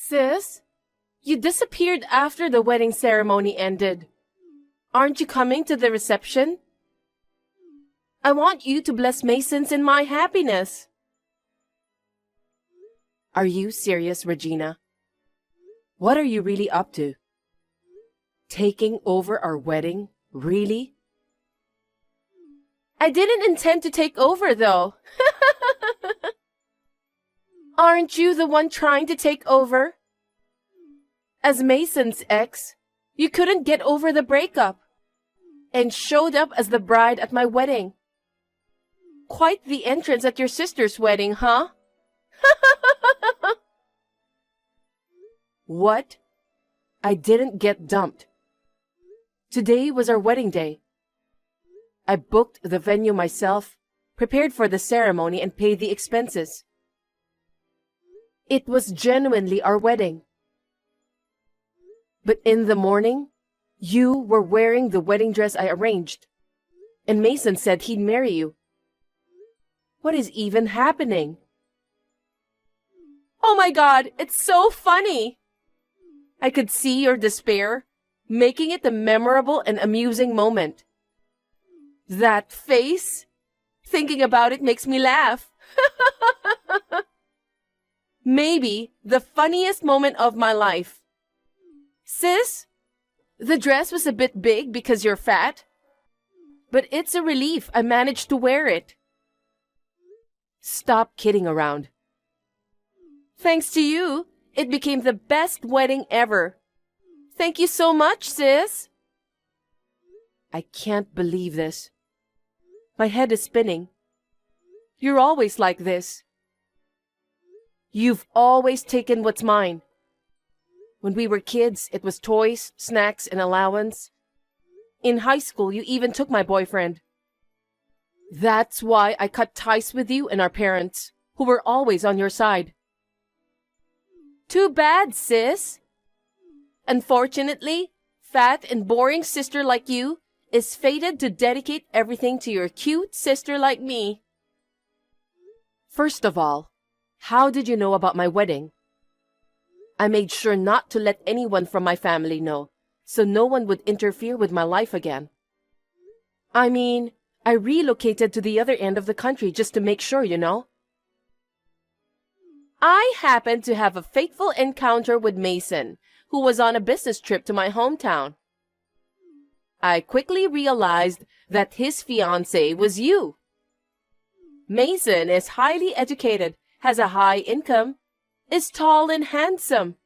Sis, you disappeared after the wedding ceremony ended. Aren't you coming to the reception? I want you to bless Masons in my happiness. Are you serious, Regina? What are you really up to? Taking over our wedding? Really? I didn't intend to take over, though. Aren't you the one trying to take over? As Mason's ex, you couldn't get over the breakup and showed up as the bride at my wedding. Quite the entrance at your sister's wedding, huh? What? I didn't get dumped. Today was our wedding day. I booked the venue myself, prepared for the ceremony, and paid the expenses. It was genuinely our wedding. But in the morning, you were wearing the wedding dress I arranged, and Mason said he'd marry you. What is even happening? Oh my God, it's so funny! I could see your despair, making it a memorable and amusing moment. That face? Thinking about it makes me laugh. Maybe the funniest moment of my life. Sis, the dress was a bit big because you're fat, but it's a relief I managed to wear it. Stop kidding around. Thanks to you, it became the best wedding ever. Thank you so much, sis. I can't believe this. My head is spinning. You're always like this. You've always taken what's mine. When we were kids, it was toys, snacks, and allowance. In high school, you even took my boyfriend. That's why I cut ties with you and our parents, who were always on your side. Too bad, sis. Unfortunately, fat and boring sister like you is fated to dedicate everything to your cute sister like me. First of all, how did you know about my wedding? I made sure not to let anyone from my family know, so no one would interfere with my life again. I mean, I relocated to the other end of the country just to make sure, you know. I happened to have a fateful encounter with Mason, who was on a business trip to my hometown. I quickly realized that his fiancée was you. Mason is highly educated, has a high income, is tall and handsome.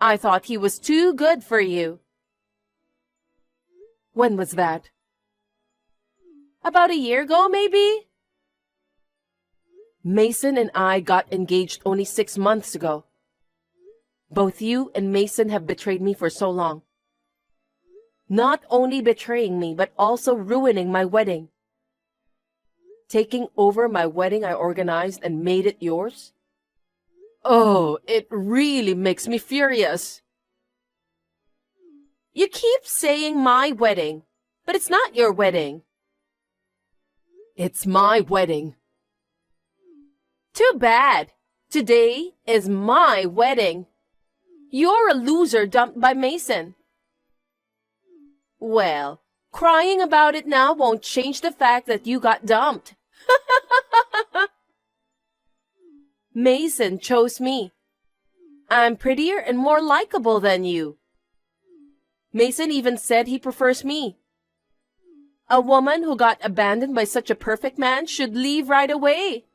I thought he was too good for you. When was that? About a year ago, maybe? Mason and I got engaged only 6 months ago. Both you and Mason have betrayed me for so long. Not only betraying me, but also ruining my wedding. Taking over my wedding I organized and made it yours? Oh, it really makes me furious. You keep saying my wedding, but it's not your wedding. It's my wedding. Too bad. Today is my wedding. You're a loser dumped by Mason. Well, crying about it now won't change the fact that you got dumped. Mason chose me. I'm prettier and more likable than you. Mason even said he prefers me. A woman who got abandoned by such a perfect man should leave right away.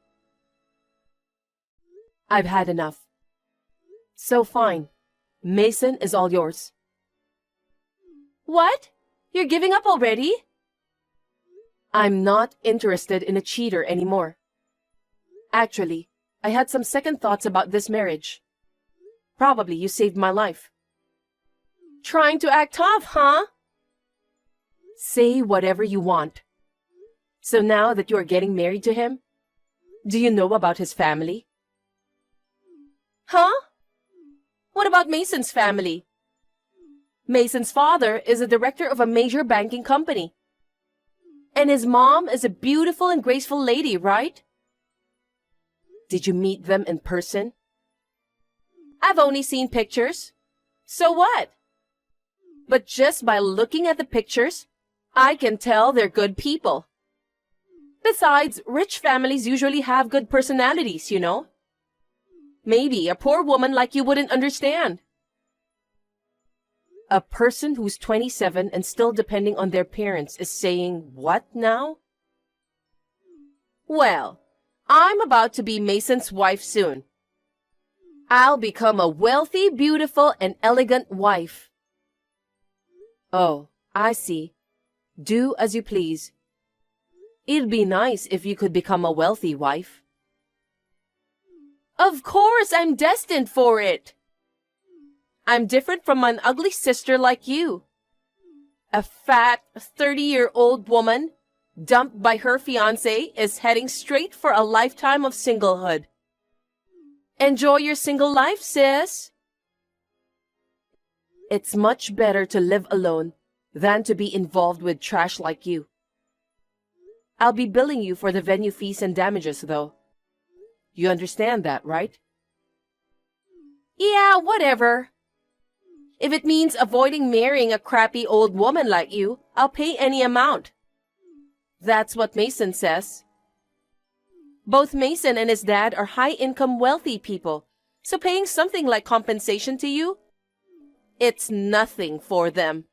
I've had enough. So fine. Mason is all yours. What? You're giving up already? I'm not interested in a cheater anymore. Actually, I had some second thoughts about this marriage. Probably you saved my life. Trying to act tough, huh? Say whatever you want. So now that you're getting married to him, do you know about his family? Huh? What about Mason's family? Mason's father is a director of a major banking company. And his mom is a beautiful and graceful lady, right? Did you meet them in person? I've only seen pictures. So what? But just by looking at the pictures, I can tell they're good people. Besides, rich families usually have good personalities, you know. Maybe a poor woman like you wouldn't understand. A person who's 27 and still depending on their parents is saying what now? Well, I'm about to be Mason's wife soon. I'll become a wealthy, beautiful, and elegant wife. Oh, I see. Do as you please. It'd be nice if you could become a wealthy wife. Of course, I'm destined for it. I'm different from an ugly sister like you. A fat, 30-year-old woman, dumped by her fiancé, is heading straight for a lifetime of singlehood. Enjoy your single life, sis. It's much better to live alone than to be involved with trash like you. I'll be billing you for the venue fees and damages, though. You understand that, right? Yeah, whatever. If it means avoiding marrying a crappy old woman like you, I'll pay any amount. That's what Mason says. Both Mason and his dad are high-income wealthy people, so paying something like compensation to you, it's nothing for them.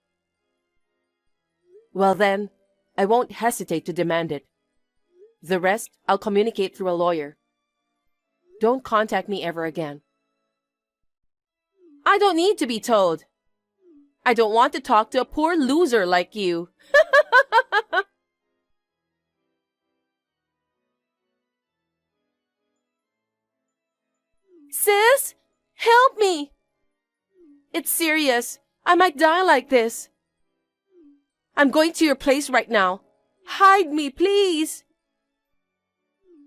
Well then, I won't hesitate to demand it. The rest, I'll communicate through a lawyer. Don't contact me ever again. I don't need to be told. I don't want to talk to a poor loser like you. Sis, help me! It's serious. I might die like this. I'm going to your place right now. Hide me, please.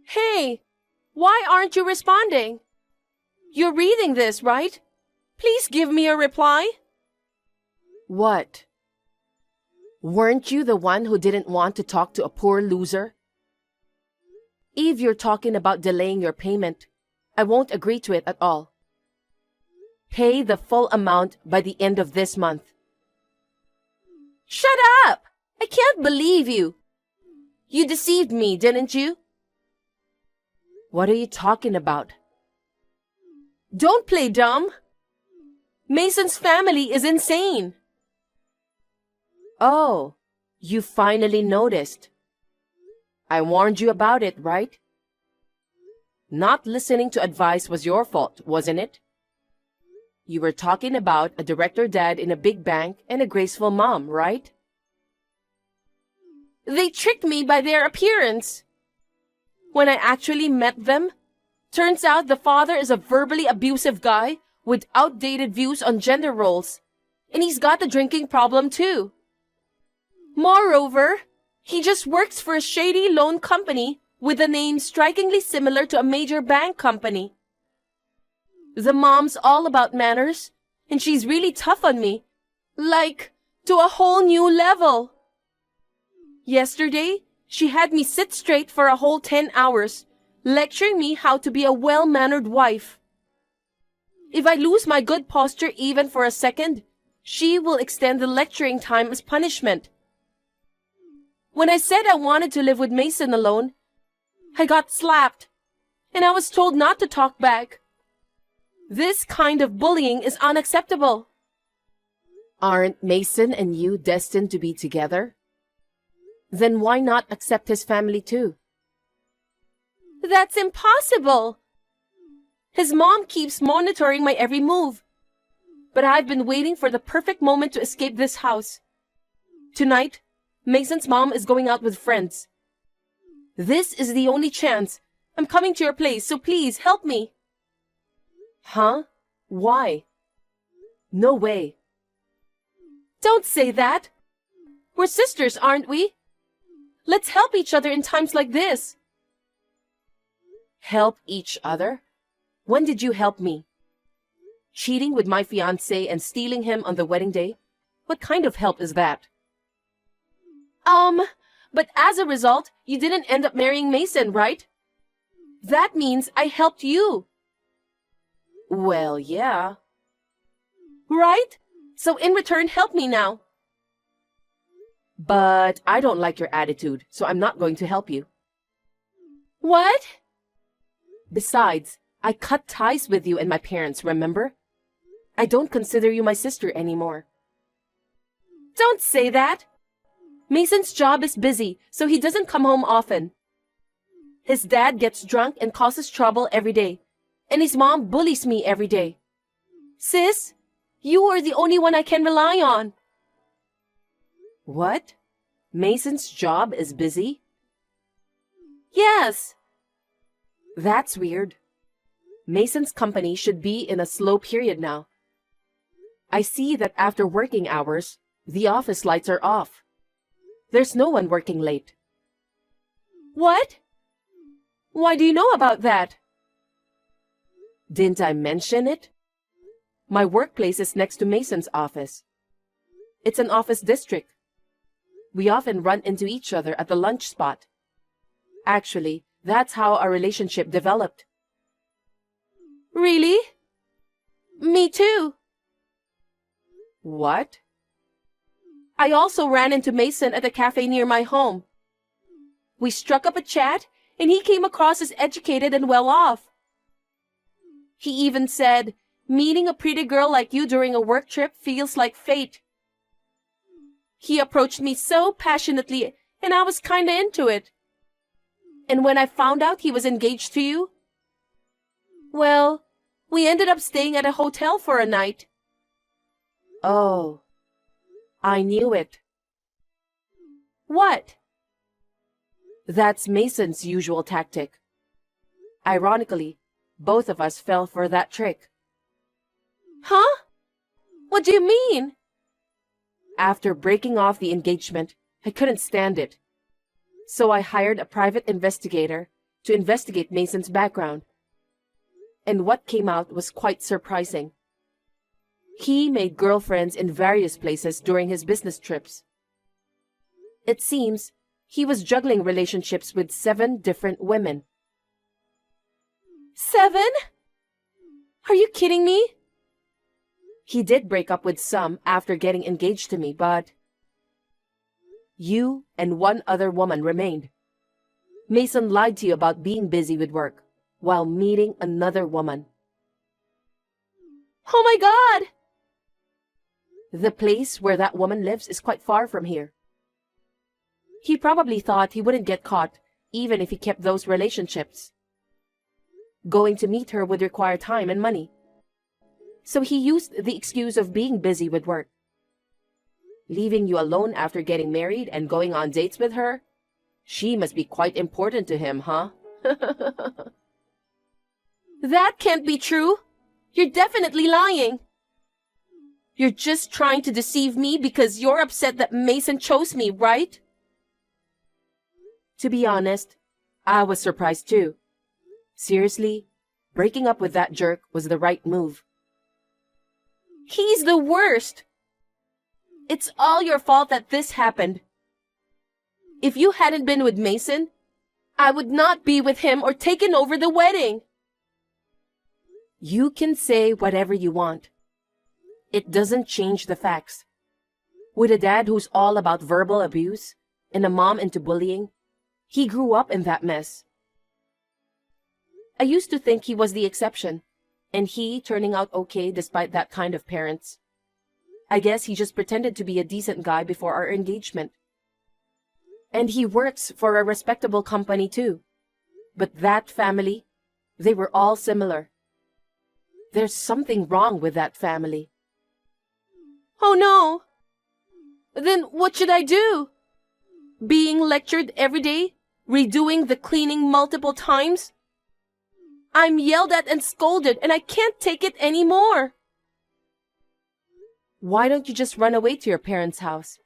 Hey, why aren't you responding? You're reading this, right? Please give me a reply. What? Weren't you the one who didn't want to talk to a poor loser? If you're talking about delaying your payment, I won't agree to it at all. Pay the full amount by the end of this month. Shut up! I can't believe you. You deceived me, didn't you? What are you talking about? Don't play dumb. Mason's family is insane. Oh, you finally noticed. I warned you about it, right? Not listening to advice was your fault, wasn't it? You were talking about a director dad in a big bank and a graceful mom, right? They tricked me by their appearance. When I actually met them, turns out the father is a verbally abusive guy with outdated views on gender roles, and he's got a drinking problem too. Moreover, he just works for a shady loan company with a name strikingly similar to a major bank company. The mom's all about manners, and she's really tough on me, like, to a whole new level. Yesterday, she had me sit straight for a whole 10 hours, lecturing me how to be a well-mannered wife. If I lose my good posture even for a second, she will extend the lecturing time as punishment. When I said I wanted to live with Mason alone, I got slapped, and I was told not to talk back. This kind of bullying is unacceptable. Aren't Mason and you destined to be together? Then why not accept his family too? That's impossible. His mom keeps monitoring my every move. But I've been waiting for the perfect moment to escape this house. Tonight, Mason's mom is going out with friends. This is the only chance. I'm coming to your place, so please help me. Huh? Why? No way. Don't say that. We're sisters, aren't we? Let's help each other in times like this. Help each other? When did you help me? Cheating with my fiancé and stealing him on the wedding day? What kind of help is that? But as a result, you didn't end up marrying Mason, right? That means I helped you. Well, yeah. Right? So in return, help me now. But I don't like your attitude, so I'm not going to help you. What? Besides, I cut ties with you and my parents, remember? I don't consider you my sister anymore. Don't say that. Mason's job is busy, so he doesn't come home often. His dad gets drunk and causes trouble every day, and his mom bullies me every day. Sis, you are the only one I can rely on. What? Mason's job is busy? Yes. That's weird. Mason's company should be in a slow period now. I see that after working hours, the office lights are off. There's no one working late. What? Why do you know about that? Didn't I mention it? My workplace is next to Mason's office. It's an office district. We often run into each other at the lunch spot. Actually, that's how our relationship developed. Really? Me too. What? I also ran into Mason at a cafe near my home. We struck up a chat, and he came across as educated and well off. He even said, meeting a pretty girl like you during a work trip feels like fate. He approached me so passionately, and I was kinda into it. And when I found out he was engaged to you, well, we ended up staying at a hotel for a night. Oh, I knew it. What? That's Mason's usual tactic. Ironically, both of us fell for that trick. Huh? What do you mean? After breaking off the engagement, I couldn't stand it. So I hired a private investigator to investigate Mason's background. And what came out was quite surprising. He made girlfriends in various places during his business trips. It seems he was juggling relationships with 7 different women. 7? Are you kidding me? He did break up with some after getting engaged to me, but you and 1 other woman remained. Mason lied to you about being busy with work while meeting another woman. Oh my God! The place where that woman lives is quite far from here. He probably thought he wouldn't get caught even if he kept those relationships. Going to meet her would require time and money. So he used the excuse of being busy with work. Leaving you alone after getting married and going on dates with her? She must be quite important to him, huh? That can't be true. You're definitely lying. You're just trying to deceive me because you're upset that Mason chose me, right? To be honest, I was surprised too. Seriously, breaking up with that jerk was the right move. He's the worst. It's all your fault that this happened. If you hadn't been with Mason, I would not be with him or taken over the wedding. You can say whatever you want. It doesn't change the facts. With a dad who's all about verbal abuse and a mom into bullying, he grew up in that mess. I used to think he was the exception, and he turning out okay despite that kind of parents. I guess he just pretended to be a decent guy before our engagement. And he works for a respectable company too. But that family, they were all similar. There's something wrong with that family. Oh no! Then what should I do? Being lectured every day? Redoing the cleaning multiple times? I'm yelled at and scolded and I can't take it anymore. Why don't you just run away to your parents' house?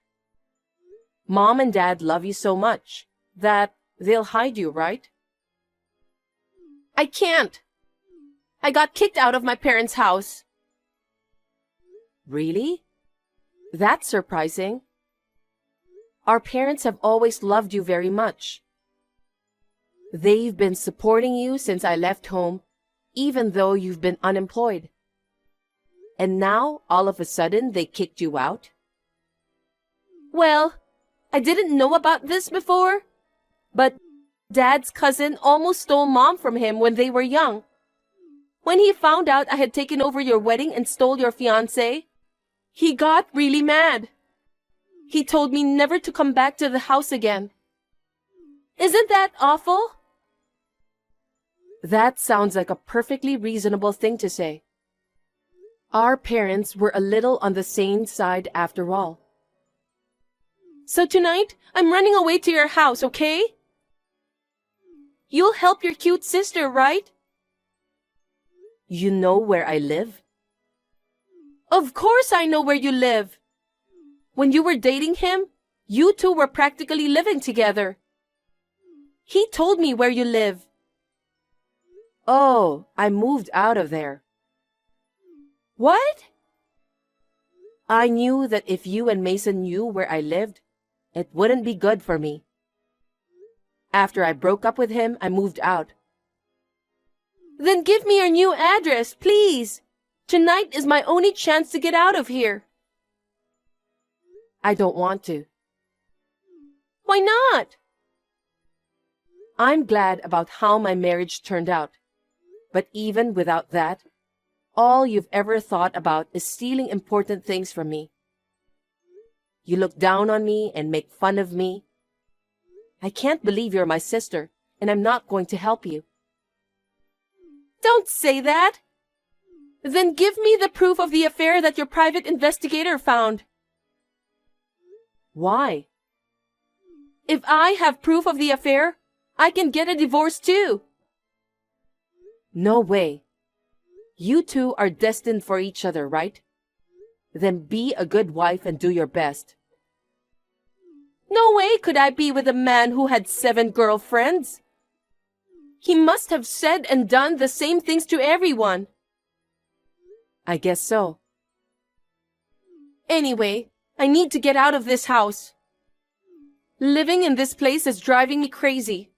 Mom and Dad love you so much that they'll hide you, right? I can't. I got kicked out of my parents' house. Really? That's surprising. Our parents have always loved you very much. They've been supporting you since I left home, even though you've been unemployed. And now, all of a sudden, they kicked you out? Well, I didn't know about this before, but Dad's cousin almost stole Mom from him when they were young. When he found out I had taken over your wedding and stole your fiancé, he got really mad. He told me never to come back to the house again. Isn't that awful? That sounds like a perfectly reasonable thing to say. Our parents were a little on the sane side after all. So tonight, I'm running away to your house, okay? You'll help your cute sister, right? You know where I live? Of course I know where you live. When you were dating him, you two were practically living together. He told me where you live. Oh, I moved out of there. What? I knew that if you and Mason knew where I lived, it wouldn't be good for me. After I broke up with him, I moved out. Then give me your new address, please. Tonight is my only chance to get out of here. I don't want to. Why not? I'm glad about how my marriage turned out. But even without that, all you've ever thought about is stealing important things from me. You look down on me and make fun of me. I can't believe you're my sister, and I'm not going to help you. Don't say that. Then give me the proof of the affair that your private investigator found. Why? If I have proof of the affair, I can get a divorce too. No way. You two are destined for each other, right? Then be a good wife and do your best. No way could I be with a man who had 7 girlfriends. He must have said and done the same things to everyone. I guess so. Anyway, I need to get out of this house. Living in this place is driving me crazy.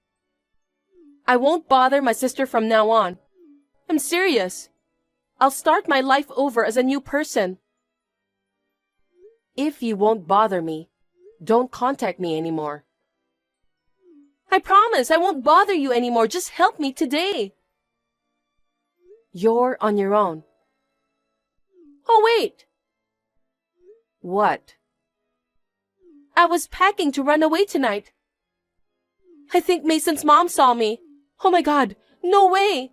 I won't bother my sister from now on. I'm serious. I'll start my life over as a new person. If you won't bother me, don't contact me anymore. I promise I won't bother you anymore. Just help me today. You're on your own. Oh, wait. What? I was packing to run away tonight. I think Mason's mom saw me. Oh my God, no way.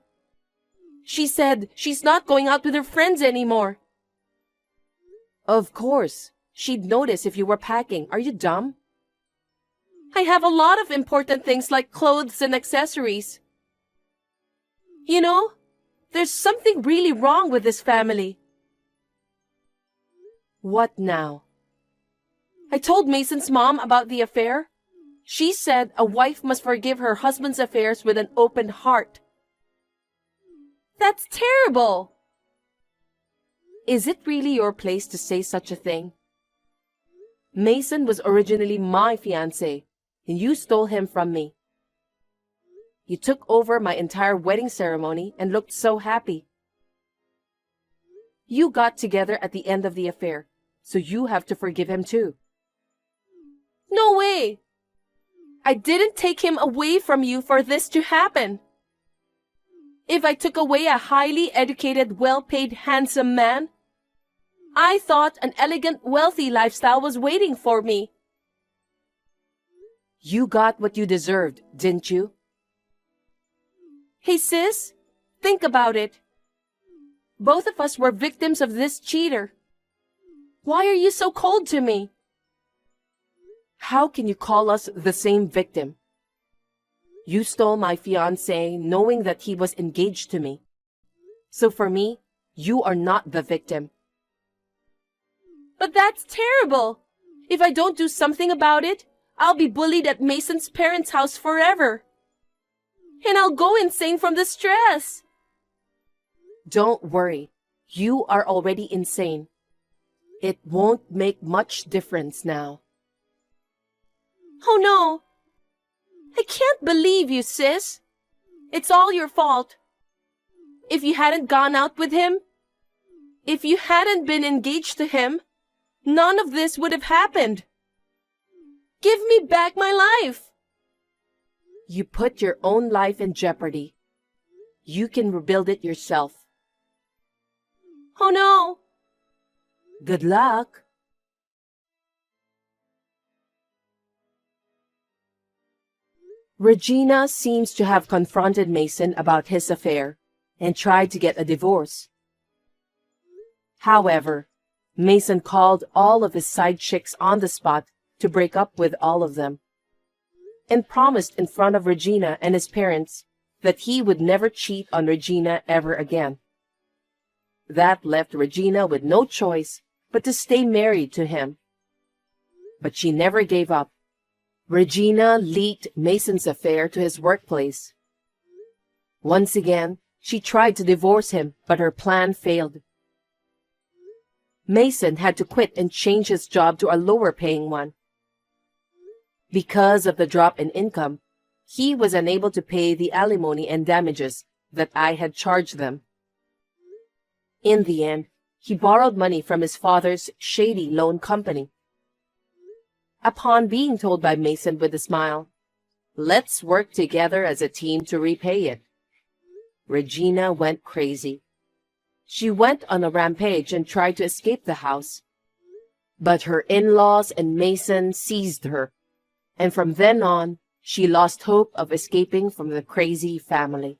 She said she's not going out with her friends anymore. Of course. She'd notice if you were packing. Are you dumb? I have a lot of important things like clothes and accessories. You know, there's something really wrong with this family. What now? I told Mason's mom about the affair. She said a wife must forgive her husband's affairs with an open heart. That's terrible. Is it really your place to say such a thing? Mason was originally my fiancé, and you stole him from me. You took over my entire wedding ceremony and looked so happy. You got together at the end of the affair, so you have to forgive him too. No way! I didn't take him away from you for this to happen. If I took away a highly educated, well-paid, handsome man, I thought an elegant, wealthy lifestyle was waiting for me. You got what you deserved, didn't you? Hey sis, think about it. Both of us were victims of this cheater. Why are you so cold to me? How can you call us the same victim? You stole my fiancé knowing that he was engaged to me. So for me, you are not the victim. But that's terrible. If I don't do something about it, I'll be bullied at Mason's parents' house forever. And I'll go insane from the stress. Don't worry. You are already insane. It won't make much difference now. Oh no. I can't believe you, sis. It's all your fault. if you hadn't gone out with him, if you hadn't been engaged to him, none of this would have happened. Give me back my life. You put your own life in jeopardy. You can rebuild it yourself. Oh no. Good luck. Regina seems to have confronted Mason about his affair and tried to get a divorce. However, Mason called all of his side chicks on the spot to break up with all of them, and promised in front of Regina and his parents that he would never cheat on Regina ever again. That left Regina with no choice but to stay married to him. But she never gave up. Regina leaked Mason's affair to his workplace. Once again, she tried to divorce him, but her plan failed. Mason had to quit and change his job to a lower-paying one. Because of the drop in income, he was unable to pay the alimony and damages that I had charged them. In the end, he borrowed money from his father's shady loan company. Upon being told by Mason with a smile, "Let's work together as a team to repay it," Regina went crazy. She went on a rampage and tried to escape the house. But her in-laws and Mason seized her, and from then on, she lost hope of escaping from the crazy family.